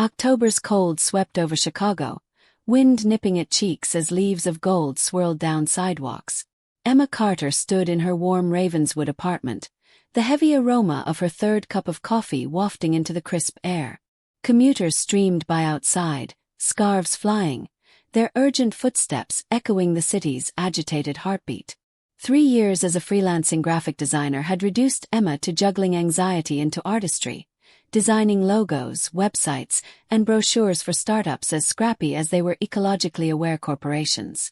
October's cold swept over Chicago, wind nipping at cheeks as leaves of gold swirled down sidewalks. Emma Carter stood in her warm Ravenswood apartment, the heavy aroma of her third cup of coffee wafting into the crisp air. Commuters streamed by outside, scarves flying, their urgent footsteps echoing the city's agitated heartbeat. 3 years as a freelancing graphic designer had reduced Emma to juggling anxiety into artistry, designing logos, websites, and brochures for startups as scrappy as they were ecologically aware corporations.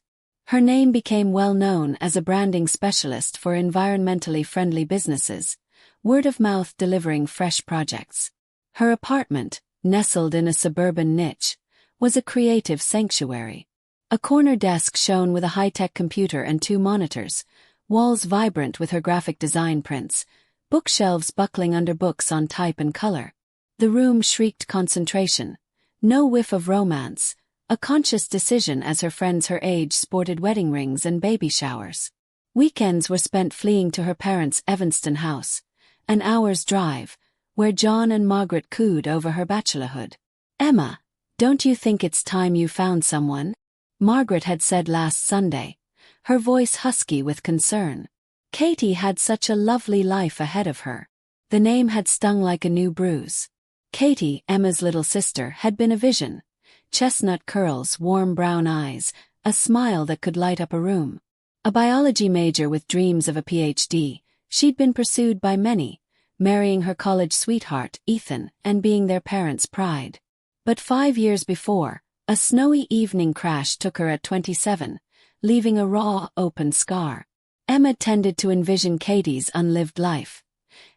Her name became well known as a branding specialist for environmentally friendly businesses, word of mouth delivering fresh projects. Her apartment, nestled in a suburban niche, was a creative sanctuary. A corner desk shone with a high-tech computer and 2 monitors, walls vibrant with her graphic design prints, bookshelves buckling under books on type and color. The room shrieked concentration, no whiff of romance, a conscious decision as her friends her age sported wedding rings and baby showers. Weekends were spent fleeing to her parents' Evanston house, an hour's drive, where John and Margaret cooed over her bachelorhood. "Emma, don't you think it's time you found someone?" Margaret had said last Sunday, her voice husky with concern. Katie had such a lovely life ahead of her. The name had stung like a new bruise. Katie, Emma's little sister, had been a vision. Chestnut curls, warm brown eyes, a smile that could light up a room. A biology major with dreams of a PhD, she'd been pursued by many, marrying her college sweetheart, Ethan, and being their parents' pride. But 5 years before, a snowy evening crash took her at 27, leaving a raw, open scar. Emma tended to envision Katie's unlived life.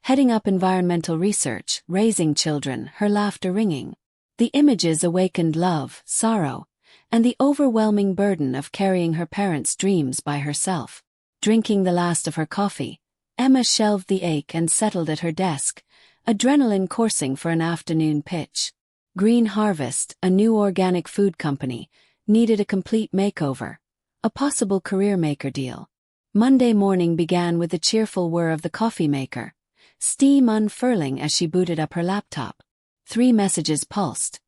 Heading up environmental research, raising children, her laughter ringing. The images awakened love, sorrow, and the overwhelming burden of carrying her parents' dreams by herself. Drinking the last of her coffee, Emma shelved the ache and settled at her desk, adrenaline coursing for an afternoon pitch. Green Harvest, a new organic food company, needed a complete makeover, a possible career maker deal. Monday morning began with the cheerful whir of the coffee maker, steam unfurling as she booted up her laptop. 3 messages pulsed: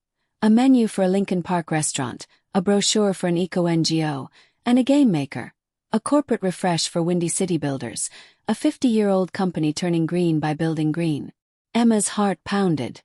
a menu for a Lincoln Park restaurant, a brochure for an eco-NGO, and a game maker, a corporate refresh for Windy City Builders, a 50-year-old company turning green by building green. Emma's heart pounded.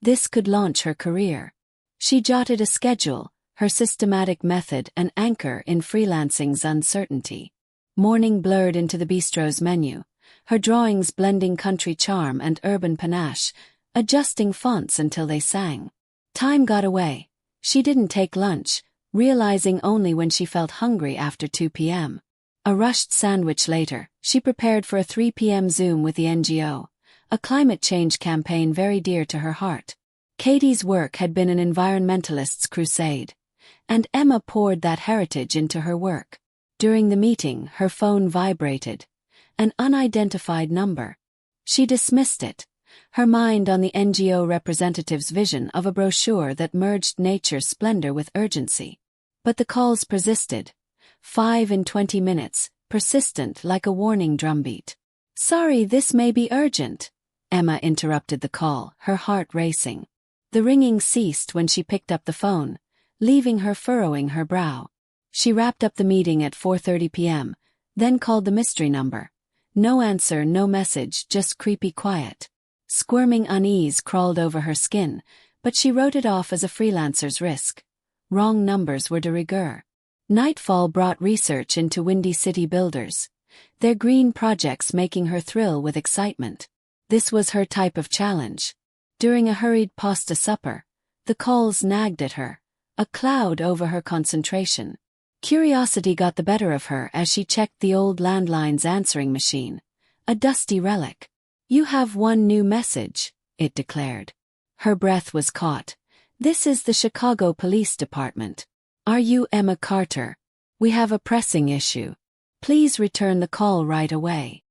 This could launch her career. She jotted a schedule, her systematic method an anchor in freelancing's uncertainty. Morning blurred into the bistro's menu, her drawings blending country charm and urban panache, adjusting fonts until they sang. Time got away. She didn't take lunch, realizing only when she felt hungry after 2 p.m. A rushed sandwich later, she prepared for a 3 p.m. Zoom with the NGO, a climate change campaign very dear to her heart. Katie's work had been an environmentalist's crusade, and Emma poured that heritage into her work. During the meeting, her phone vibrated. An unidentified number. She dismissed it, her mind on the NGO representative's vision of a brochure that merged nature's splendor with urgency. But the calls persisted. 5 in 20 minutes, persistent like a warning drumbeat. "Sorry, this may be urgent," Emma interrupted the call, her heart racing. The ringing ceased when she picked up the phone, leaving her furrowing her brow. She wrapped up the meeting at 4:30 p.m., then called the mystery number. No answer, no message, just creepy quiet. Squirming unease crawled over her skin, but she wrote it off as a freelancer's risk. Wrong numbers were de rigueur. Nightfall brought research into Windy City Builders, their green projects making her thrill with excitement. This was her type of challenge. During a hurried pasta supper, the calls nagged at her, a cloud over her concentration. Curiosity got the better of her as she checked the old landline's answering machine, a dusty relic. "You have one new message," it declared. Her breath was caught. "This is the Chicago Police Department. Are you Emma Carter? We have a pressing issue. Please return the call right away."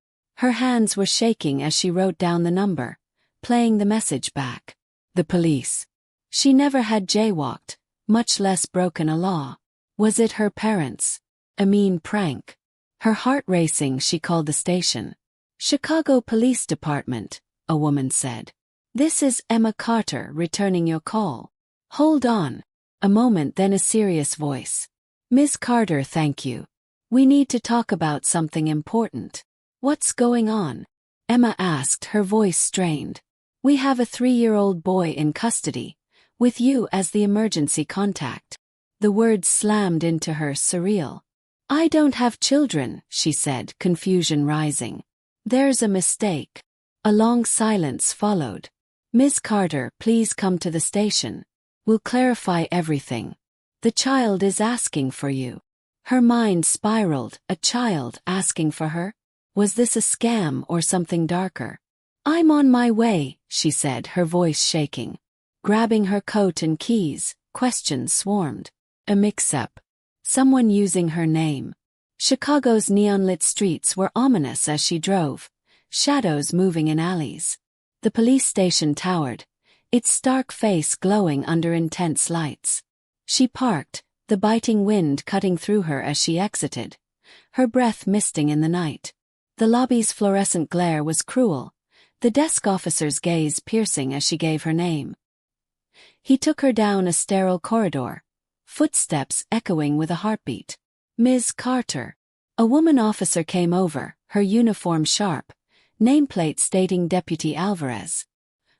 Her hands were shaking as she wrote down the number, playing the message back. The police. She never had jaywalked, much less broken a law. Was it her parents? A mean prank? Her heart racing, she called the station. "Chicago Police Department," a woman said. "This is Emma Carter returning your call." Hold on. A moment, then a serious voice. Miss Carter, thank you. We need to talk about something important. What's going on? Emma asked, her voice strained. We have a 3-year-old boy in custody, with you as the emergency contact. The words slammed into her, surreal. I don't have children, she said, confusion rising. There's a mistake. A long silence followed. Miss Carter, please come to the station. We'll clarify everything. The child is asking for you. Her mind spiraled. A child asking for her? Was this a scam or something darker? I'm on my way, she said, her voice shaking. Grabbing her coat and keys, questions swarmed. A mix-up. Someone using her name. Chicago's neon-lit streets were ominous as she drove, shadows moving in alleys. The police station towered, its stark face glowing under intense lights. She parked, the biting wind cutting through her as she exited, her breath misting in the night. The lobby's fluorescent glare was cruel, the desk officer's gaze piercing as she gave her name. He took her down a sterile corridor, footsteps echoing with a heartbeat. Ms. Carter. A woman officer came over, her uniform sharp, nameplate stating Deputy Alvarez.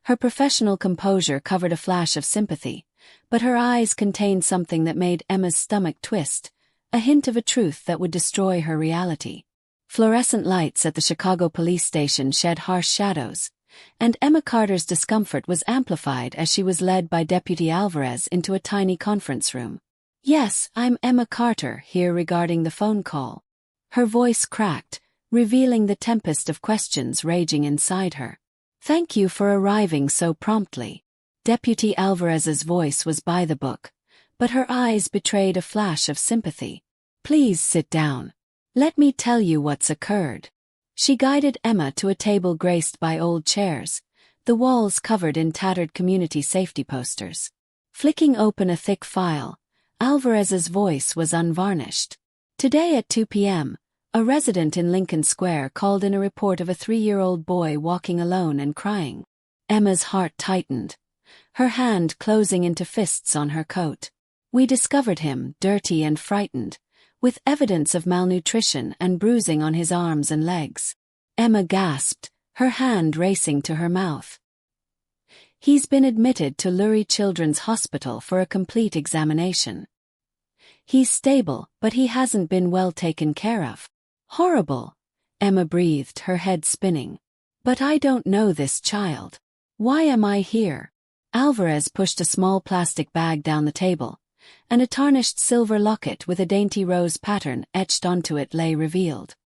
Her professional composure covered a flash of sympathy, but her eyes contained something that made Emma's stomach twist, a hint of a truth that would destroy her reality. Fluorescent lights at the Chicago police station shed harsh shadows, and Emma Carter's discomfort was amplified as she was led by Deputy Alvarez into a tiny conference room. Yes, I'm Emma Carter, here regarding the phone call. Her voice cracked, revealing the tempest of questions raging inside her. Thank you for arriving so promptly. Deputy Alvarez's voice was by the book, but her eyes betrayed a flash of sympathy. Please sit down. Let me tell you what's occurred. She guided Emma to a table graced by old chairs, the walls covered in tattered community safety posters. Flicking open a thick file, Alvarez's voice was unvarnished. Today at 2 p.m., a resident in Lincoln Square called in a report of a 3-year-old boy walking alone and crying. Emma's heart tightened, her hand closing into fists on her coat. We discovered him, dirty and frightened, with evidence of malnutrition and bruising on his arms and legs. Emma gasped, her hand racing to her mouth. He's been admitted to Lurie Children's Hospital for a complete examination. He's stable, but he hasn't been well taken care of. Horrible. Emma breathed, her head spinning. But I don't know this child. Why am I here? Alvarez pushed a small plastic bag down the table, and a tarnished silver locket with a dainty rose pattern etched onto it lay revealed.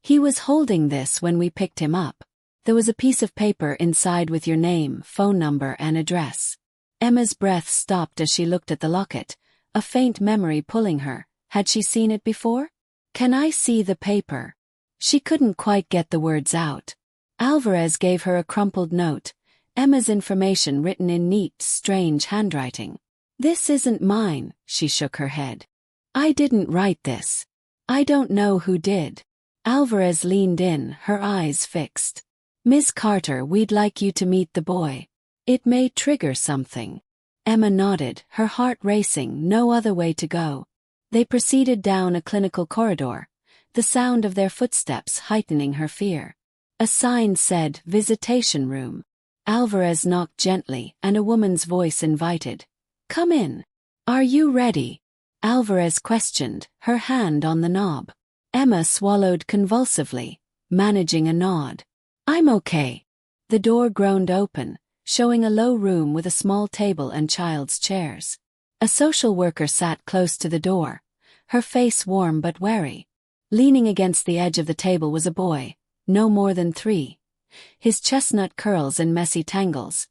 He was holding this when we picked him up. There was a piece of paper inside with your name, phone number and address. Emma's breath stopped as she looked at the locket, a faint memory pulling her. Had she seen it before? Can I see the paper? She couldn't quite get the words out. Alvarez gave her a crumpled note, Emma's information written in neat, strange handwriting. This isn't mine, she shook her head. I didn't write this. I don't know who did. Alvarez leaned in, her eyes fixed. Miss Carter, we'd like you to meet the boy. It may trigger something. Emma nodded, her heart racing, no other way to go. They proceeded down a clinical corridor, the sound of their footsteps heightening her fear. A sign said, Visitation Room. Alvarez knocked gently, and a woman's voice invited. Come in. Are you ready? Alvarez questioned, her hand on the knob. Emma swallowed convulsively, managing a nod. I'm okay. The door groaned open, showing a low room with a small table and child's chairs. A social worker sat close to the door, her face warm but wary. Leaning against the edge of the table was a boy, no more than 3. His chestnut curls in messy tangles,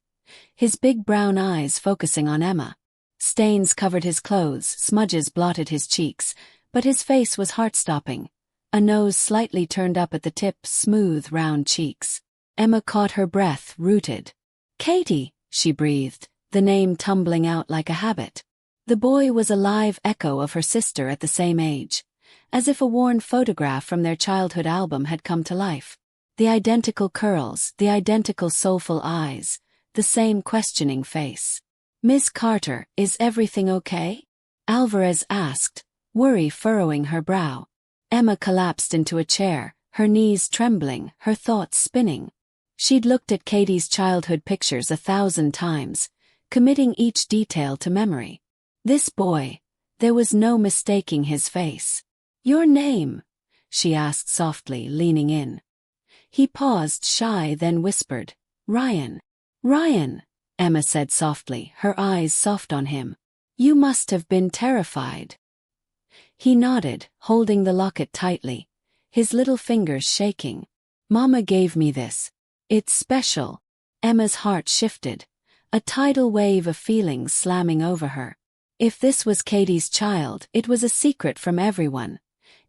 his big brown eyes focusing on Emma. Stains covered his clothes, smudges blotted his cheeks, but his face was heart-stopping. A nose slightly turned up at the tip, smooth, round cheeks. Emma caught her breath, rooted. Katie, she breathed, the name tumbling out like a habit. The boy was a live echo of her sister at the same age, as if a worn photograph from their childhood album had come to life. The identical curls, the identical soulful eyes, the same questioning face. Miss Carter, is everything okay? Alvarez asked, worry furrowing her brow. Emma collapsed into a chair, her knees trembling, her thoughts spinning. She'd looked at Katie's childhood pictures 1,000 times, committing each detail to memory. This boy, there was no mistaking his face. Your name? She asked softly, leaning in. He paused, shy, then whispered, Ryan. Ryan, Emma said softly, her eyes soft on him. You must have been terrified. He nodded, holding the locket tightly, his little fingers shaking. Mama gave me this. It's special. Emma's heart shifted, a tidal wave of feelings slamming over her. If this was Katie's child, it was a secret from everyone.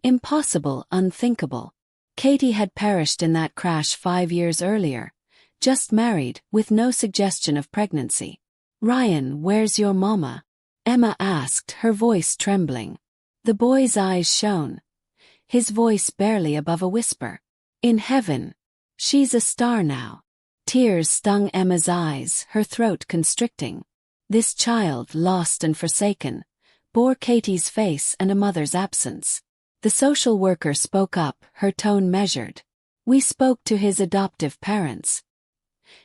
Impossible, unthinkable. Katie had perished in that crash 5 years earlier, just married, with no suggestion of pregnancy. Ryan, where's your mama? Emma asked, her voice trembling. The boy's eyes shone, his voice barely above a whisper. In heaven. She's a star now. Tears stung Emma's eyes, her throat constricting. This child, lost and forsaken, bore Katie's face and a mother's absence. The social worker spoke up, her tone measured. We spoke to his adoptive parents.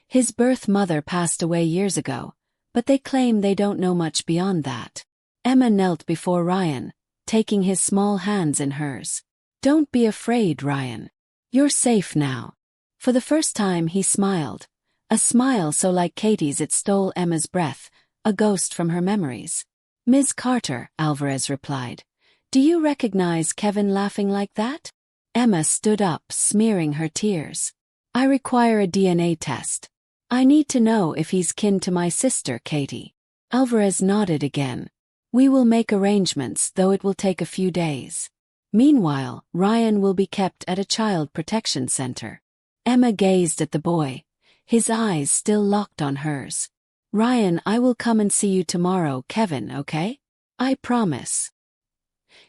His birth mother passed away years ago, but they claim they don't know much beyond that. Emma knelt before Ryan, taking his small hands in hers. Don't be afraid, Ryan. You're safe now. For the first time he smiled, a smile so like Katie's it stole Emma's breath, a ghost from her memories. Ms. Carter, Alvarez replied. Do you recognize Kevin laughing like that? Emma stood up, smearing her tears. I require a DNA test. I need to know if he's kin to my sister, Katie. Alvarez nodded again. We will make arrangements, though it will take a few days. Meanwhile, Ryan will be kept at a child protection center. Emma gazed at the boy, his eyes still locked on hers. Ryan, I will come and see you tomorrow, Kevin, okay? I promise.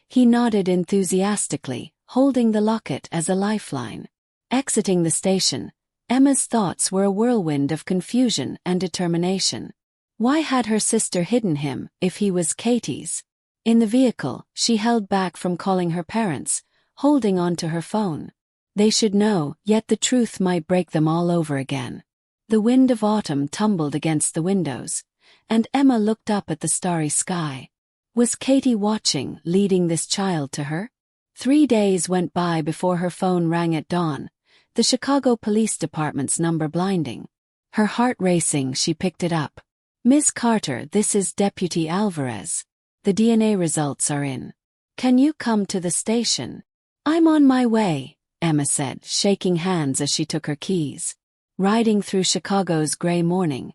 He nodded enthusiastically, holding the locket as a lifeline. Exiting the station, Emma's thoughts were a whirlwind of confusion and determination. Why had her sister hidden him, if he was Katie's? In the vehicle, she held back from calling her parents, holding on to her phone. They should know, yet the truth might break them all over again. The wind of autumn tumbled against the windows, and Emma looked up at the starry sky. Was Katie watching, leading this child to her? 3 days went by before her phone rang at dawn, the Chicago Police Department's number blinding. Her heart racing, she picked it up. Miss Carter, this is Deputy Alvarez. The DNA results are in. Can you come to the station? I'm on my way, Emma said, shaking hands as she took her keys. Riding through Chicago's gray morning,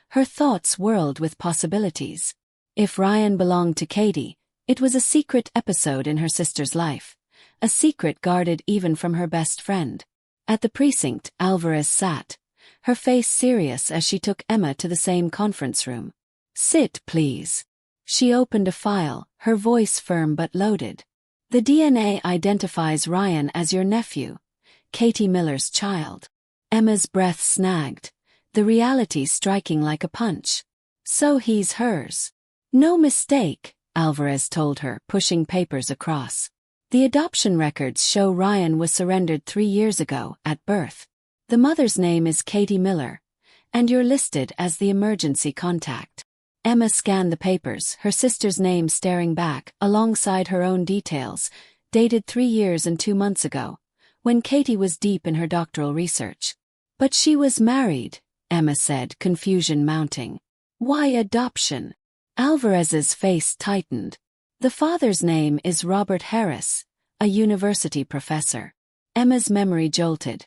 her thoughts whirled with possibilities. If Ryan belonged to Katie, it was a secret episode in her sister's life, a secret guarded even from her best friend. At the precinct, Alvarez sat, her face serious as she took Emma to the same conference room. Sit, please. She opened a file, her voice firm but loaded. The DNA identifies Ryan as your nephew, Katie Miller's child. Emma's breath snagged, the reality striking like a punch. So he's hers. No mistake, Alvarez told her, pushing papers across. The adoption records show Ryan was surrendered 3 years ago, at birth. The mother's name is Katie Miller, and you're listed as the emergency contact. Emma scanned the papers, her sister's name staring back, alongside her own details, dated 3 years and 2 months ago, when Katie was deep in her doctoral research. But she was married, Emma said, confusion mounting. Why adoption? Alvarez's face tightened. The father's name is Robert Harris, a university professor. Emma's memory jolted.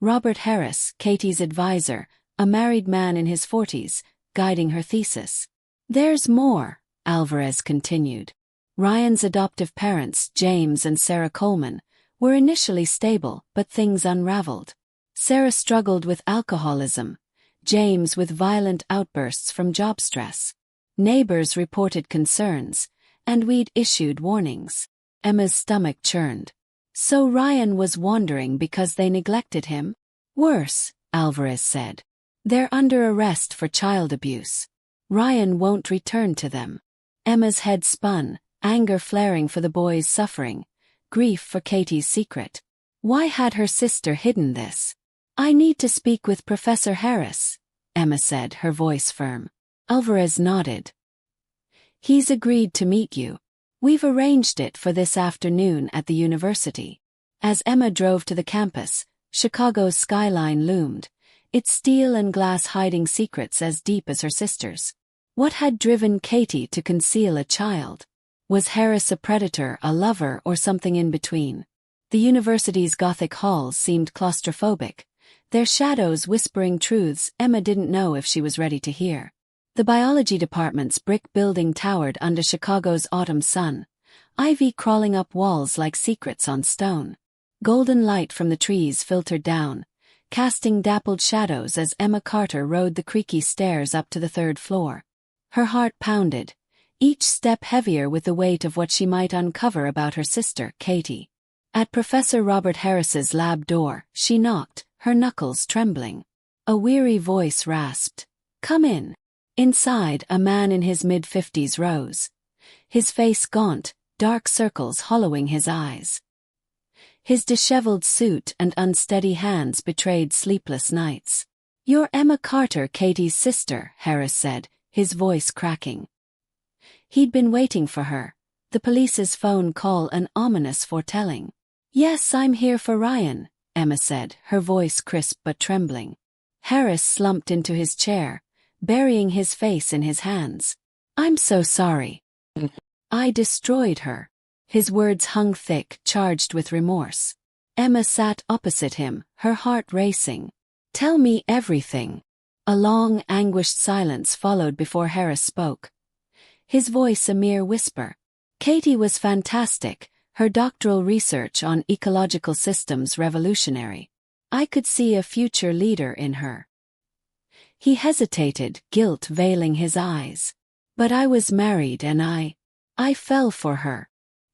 Robert Harris, Katie's advisor, a married man in his 40s, guiding her thesis. There's more, Alvarez continued. Ryan's adoptive parents, James and Sarah Coleman, were initially stable, but things unraveled. Sarah struggled with alcoholism, James with violent outbursts from job stress. Neighbors reported concerns, and we'd issued warnings. Emma's stomach churned. So Ryan was wandering because they neglected him? Worse, Alvarez said. They're under arrest for child abuse. Ryan won't return to them. Emma's head spun, anger flaring for the boy's suffering, grief for Katie's secret. Why had her sister hidden this? I need to speak with Professor Harris, Emma said, her voice firm. Alvarez nodded. He's agreed to meet you. We've arranged it for this afternoon at the university. As Emma drove to the campus, Chicago's skyline loomed, its steel and glass hiding secrets as deep as her sister's. What had driven Katie to conceal a child? Was Harris a predator, a lover, or something in between? The university's Gothic halls seemed claustrophobic, their shadows whispering truths Emma didn't know if she was ready to hear. The biology department's brick building towered under Chicago's autumn sun, ivy crawling up walls like secrets on stone. Golden light from the trees filtered down, casting dappled shadows as Emma Carter rode the creaky stairs up to the third floor. Her heart pounded, each step heavier with the weight of what she might uncover about her sister, Katie. At Professor Robert Harris's lab door, she knocked, her knuckles trembling. A weary voice rasped, "Come in." Inside, a man in his mid-50s rose. His face gaunt, dark circles hollowing his eyes. His disheveled suit and unsteady hands betrayed sleepless nights. "You're Emma Carter, Katie's sister," Harris said, his voice cracking. He'd been waiting for her, the police's phone call an ominous foretelling. "Yes, I'm here for Ryan," Emma said, her voice crisp but trembling. Harris slumped into his chair, burying his face in his hands. "I'm so sorry. I destroyed her." His words hung thick, charged with remorse. Emma sat opposite him, her heart racing. "Tell me everything." A long, anguished silence followed before Harris spoke. His voice a mere whisper. "Katie was fantastic, her doctoral research on ecological systems revolutionary. I could see a future leader in her." He hesitated, guilt veiling his eyes. "But I was married and I fell for her."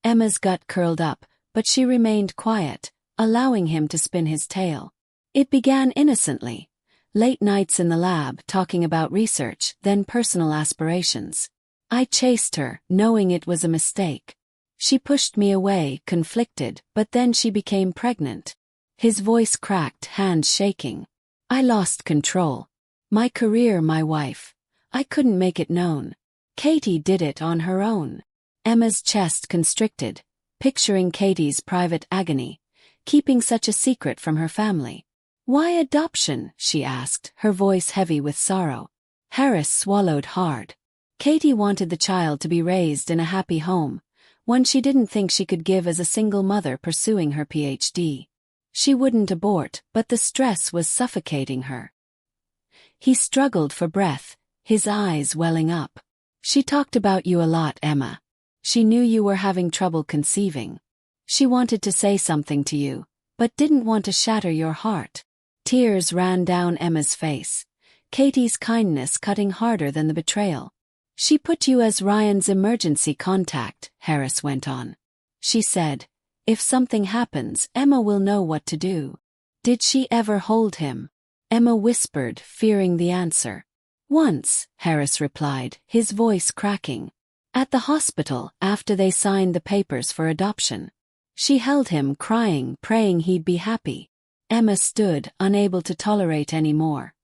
Emma's gut curled up, but she remained quiet, allowing him to spin his tale. It began innocently. Late nights in the lab talking about research, then personal aspirations. "I chased her, knowing it was a mistake. She pushed me away, conflicted, but then she became pregnant." His voice cracked, hands shaking. "I lost control. My career, my wife. I couldn't make it known. Katie did it on her own." Emma's chest constricted, picturing Katie's private agony, keeping such a secret from her family. "Why adoption?" she asked, her voice heavy with sorrow. Harris swallowed hard. Katie wanted the child to be raised in a happy home, one she didn't think she could give as a single mother pursuing her PhD. She wouldn't abort, but the stress was suffocating her. He struggled for breath, his eyes welling up. "She talked about you a lot, Emma. She knew you were having trouble conceiving. She wanted to say something to you, but didn't want to shatter your heart." Tears ran down Emma's face, Katie's kindness cutting harder than the betrayal. "She put you as Ryan's emergency contact," Harris went on. "She said, if something happens, Emma will know what to do." "Did she ever hold him?" Emma whispered, fearing the answer. "Once," Harris replied, his voice cracking. "At the hospital, after they signed the papers for adoption. She held him, crying, praying he'd be happy." Emma stood, unable to tolerate any more.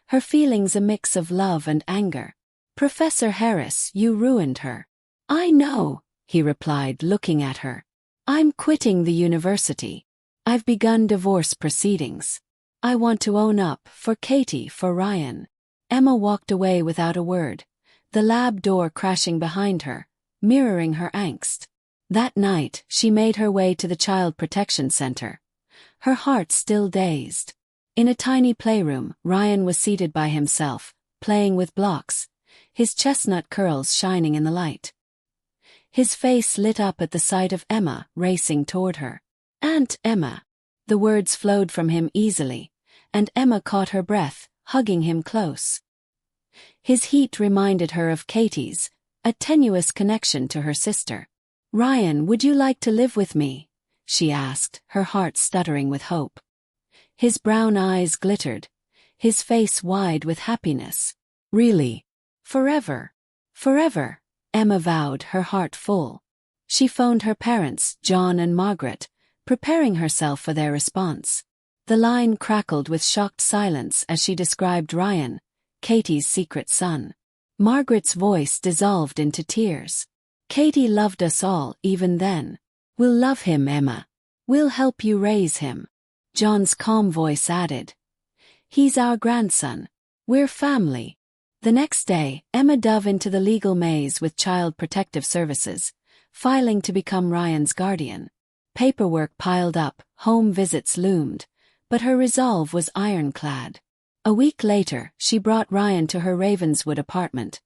Her feelings a mix of love and anger. "Professor Harris, you ruined her." "I know," he replied, looking at her. "I'm quitting the university. I've begun divorce proceedings. I want to own up, for Katie, for Ryan." Emma walked away without a word, the lab door crashing behind her, mirroring her angst. That night, she made her way to the Child Protection Center, her heart still dazed. In a tiny playroom, Ryan was seated by himself, playing with blocks, his chestnut curls shining in the light. His face lit up at the sight of Emma racing toward her. "Aunt Emma." The words flowed from him easily, and Emma caught her breath, hugging him close. His heat reminded her of Katie's, a tenuous connection to her sister. "Ryan, would you like to live with me?" she asked, her heart stuttering with hope. His brown eyes glittered, his face wide with happiness. "Really?" Forever. Forever, Emma vowed, her heart full. She phoned her parents, John and Margaret, preparing herself for their response. The line crackled with shocked silence as she described Ryan, Katie's secret son. Margaret's voice dissolved into tears. Katie loved us all, even then. We'll love him, Emma. We'll help you raise him. John's calm voice added. He's our grandson. We're family. The next day, Emma dove into the legal maze with Child Protective Services, filing to become Ryan's guardian. Paperwork piled up, home visits loomed, but her resolve was ironclad. A week later, she brought Ryan to her Ravenswood apartment,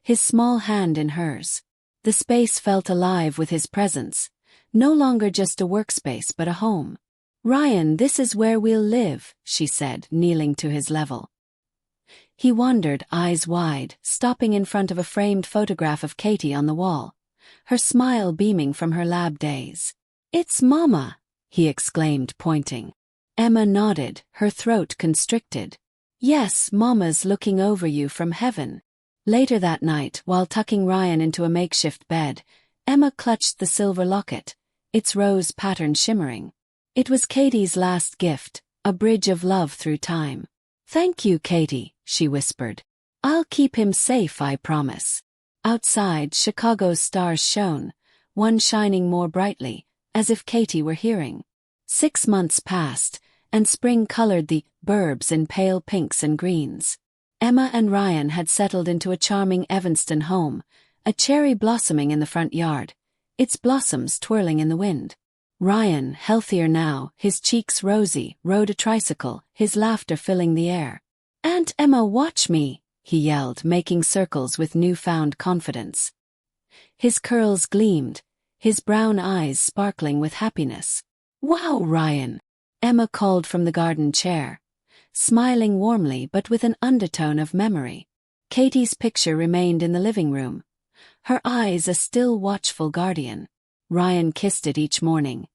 his small hand in hers. The space felt alive with his presence, no longer just a workspace but a home. Ryan, this is where we'll live, she said, kneeling to his level. He wandered, eyes wide, stopping in front of a framed photograph of Katie on the wall, her smile beaming from her lab days. It's Mama, he exclaimed, pointing. Emma nodded, her throat constricted. Yes, Mama's looking over you from heaven. Later that night, while tucking Ryan into a makeshift bed, Emma clutched the silver locket, its rose pattern shimmering. It was Katie's last gift, a bridge of love through time. Thank you, Katie, she whispered. I'll keep him safe, I promise. Outside, Chicago's stars shone, one shining more brightly, as if Katie were hearing. 6 months passed, and spring colored the burbs in pale pinks and greens. Emma and Ryan had settled into a charming Evanston home, a cherry blossoming in the front yard, its blossoms twirling in the wind. Ryan, healthier now, his cheeks rosy, rode a tricycle, his laughter filling the air. Aunt Emma, watch me, he yelled, making circles with newfound confidence. His curls gleamed, his brown eyes sparkling with happiness. Wow, Ryan, Emma called from the garden chair, smiling warmly but with an undertone of memory. Katie's picture remained in the living room, her eyes a still watchful guardian. Ryan kissed it each morning.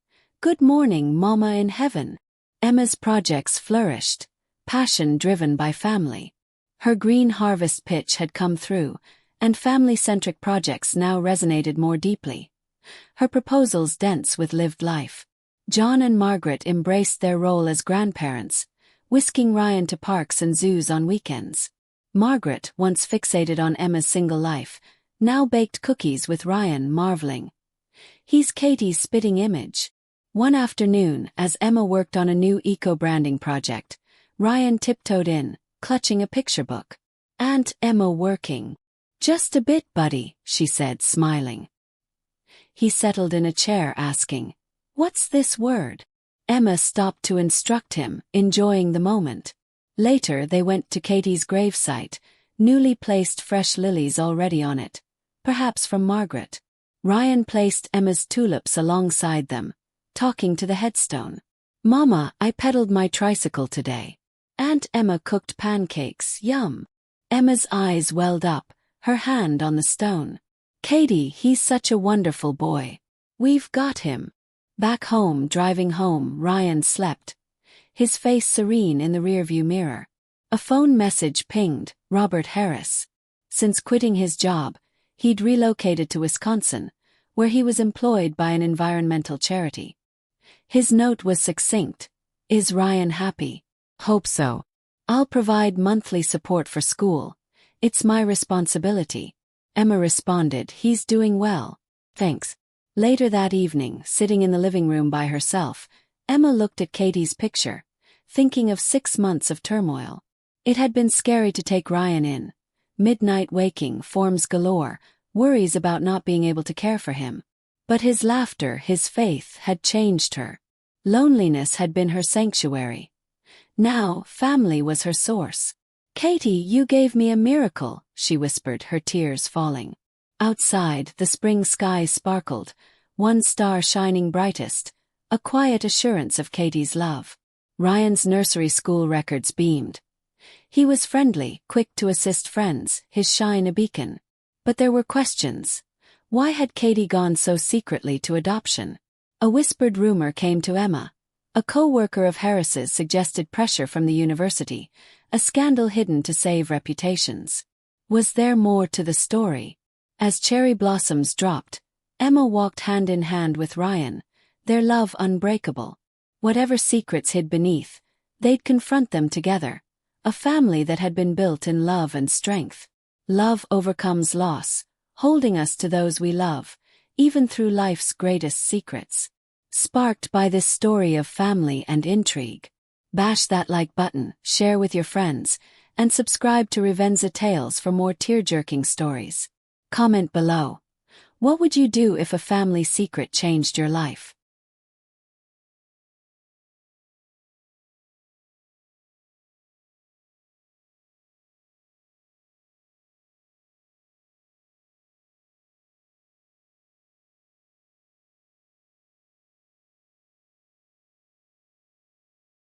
Good morning, Mama in heaven. Emma's projects flourished, passion driven by family. Her green harvest pitch had come through, and family-centric projects now resonated more deeply. Her proposals dense with lived life. John and Margaret embraced their role as grandparents, whisking Ryan to parks and zoos on weekends. Margaret, once fixated on Emma's single life, now baked cookies with Ryan, marveling. He's Katie's spitting image. One afternoon, as Emma worked on a new eco-branding project, Ryan tiptoed in, clutching a picture book. Aunt Emma working. Just a bit, buddy, she said, smiling. He settled in a chair, asking, What's this word? Emma stopped to instruct him, enjoying the moment. Later they went to Katie's gravesite, newly placed fresh lilies already on it, perhaps from Margaret. Ryan placed Emma's tulips alongside them, talking to the headstone. Mama, I pedaled my tricycle today. Aunt Emma cooked pancakes, yum. Emma's eyes welled up, her hand on the stone. Katie, he's such a wonderful boy. We've got him. Back home, driving home, Ryan slept, his face serene in the rearview mirror. A phone message pinged, Robert Harris. Since quitting his job, he'd relocated to Wisconsin, where he was employed by an environmental charity. His note was succinct. Is Ryan happy? Hope so. I'll provide monthly support for school. It's my responsibility. Emma responded, He's doing well. Thanks. Later that evening, sitting in the living room by herself, Emma looked at Katie's picture, thinking of 6 months of turmoil. It had been scary to take Ryan in. Midnight waking, forms galore, worries about not being able to care for him. But his laughter, his faith, had changed her. Loneliness had been her sanctuary. Now, family was her source. Katie, you gave me a miracle, she whispered, her tears falling. Outside, the spring sky sparkled, one star shining brightest, a quiet assurance of Katie's love. Ryan's nursery school records beamed. He was friendly, quick to assist friends, his shine a beacon. But there were questions. Why had Katie gone so secretly to adoption? A whispered rumor came to Emma. A co-worker of Harris's suggested pressure from the university, a scandal hidden to save reputations. Was there more to the story? As cherry blossoms dropped, Emma walked hand in hand with Ryan, their love unbreakable. Whatever secrets hid beneath, they'd confront them together, a family that had been built in love and strength. Love overcomes loss, holding us to those we love, even through life's greatest secrets. Sparked by this story of family and intrigue, bash that like button, share with your friends, and subscribe to Revenza Tales for more tear-jerking stories. Comment below. What would you do if a family secret changed your life?